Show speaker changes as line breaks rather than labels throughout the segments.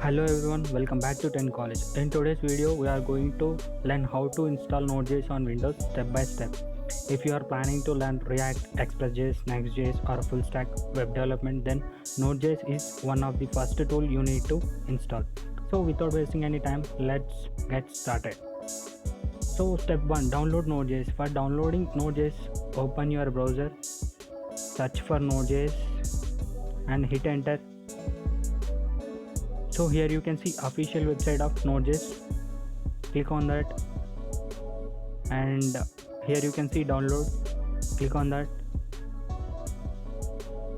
Hello everyone, welcome back to 10 College. In today's video, we are going to learn how to install Node.js on Windows step by step. If you are planning to learn React, Express.js, Next.js or full stack web development, then Node.js is one of the first tool you need to install. So without wasting any time, let's get started. So step 1, download Node.js. For downloading Node.js, open your browser, search for Node.js and hit enter. So here you can see official website of Node.js. Click on that, and here you can see download. Click on that,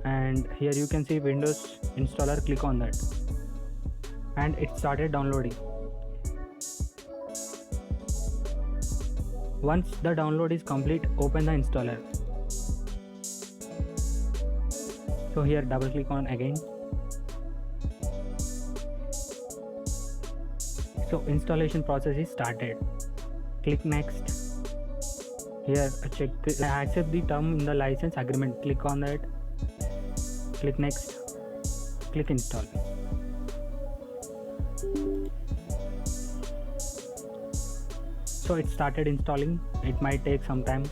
and here you can see Windows installer. Click on that, and it started downloading. Once the download is complete, open the installer. So here double click on again. So installation process is started. Click next. Here check accept the term in the license agreement. Click on that. Click next. Click install. So it started installing. It might take some time.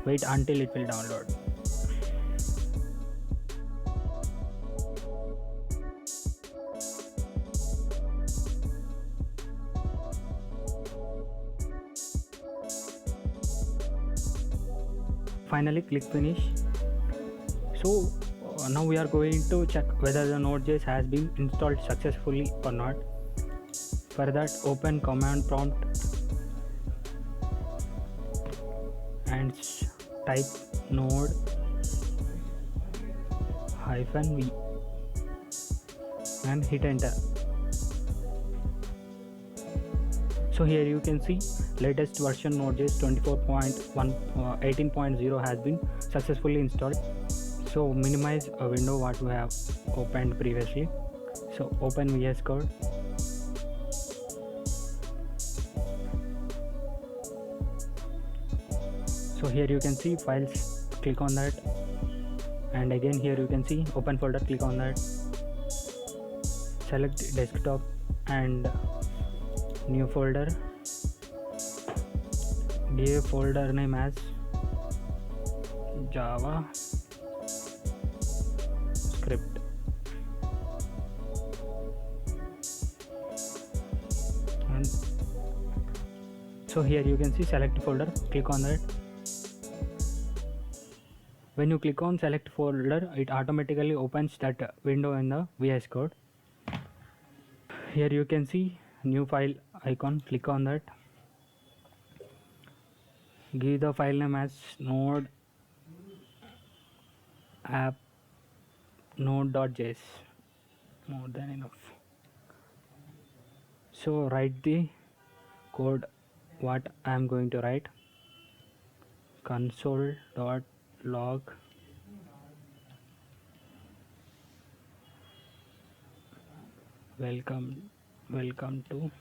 Wait until it will download. Finally click finish. So now we are going to check whether the Node.js has been installed successfully or not. For that, open command prompt and type node-v and hit enter. So here you can see latest version Node.js 24.18.0 has been successfully installed. So minimize a window what we have opened previously. So open VS Code. So here you can see files. Click on that, and again here you can see open folder. Click on that. Select desktop and new folder. Give folder name as JavaScript. And so here you can see select folder. Click on that. When you click on select folder, it automatically opens that window in the VS Code. Here you can see new file icon. Click on that. Give the file name as node app node.js. More than enough. So write the code what I am going to write. Console.log welcome to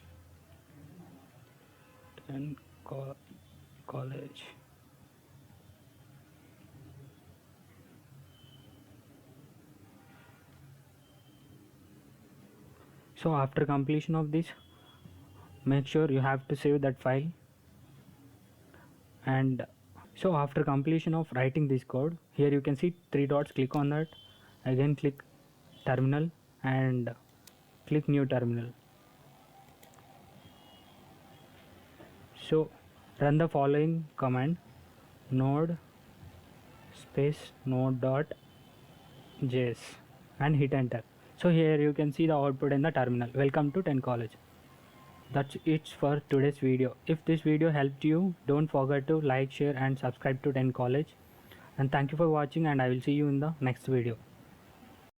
10 College. So after completion of this, make sure you have to save that file. And so after completion of writing this code, here you can see 3 dots. Click on that. Again click terminal and click new terminal. So run the following command: node space node.js and hit enter. So here you can see the output in the terminal. Welcome to 10 College. That's it for today's video. If this video helped you, don't forget to like, share and subscribe to 10 College. And thank you for watching, and I will see you in the next video.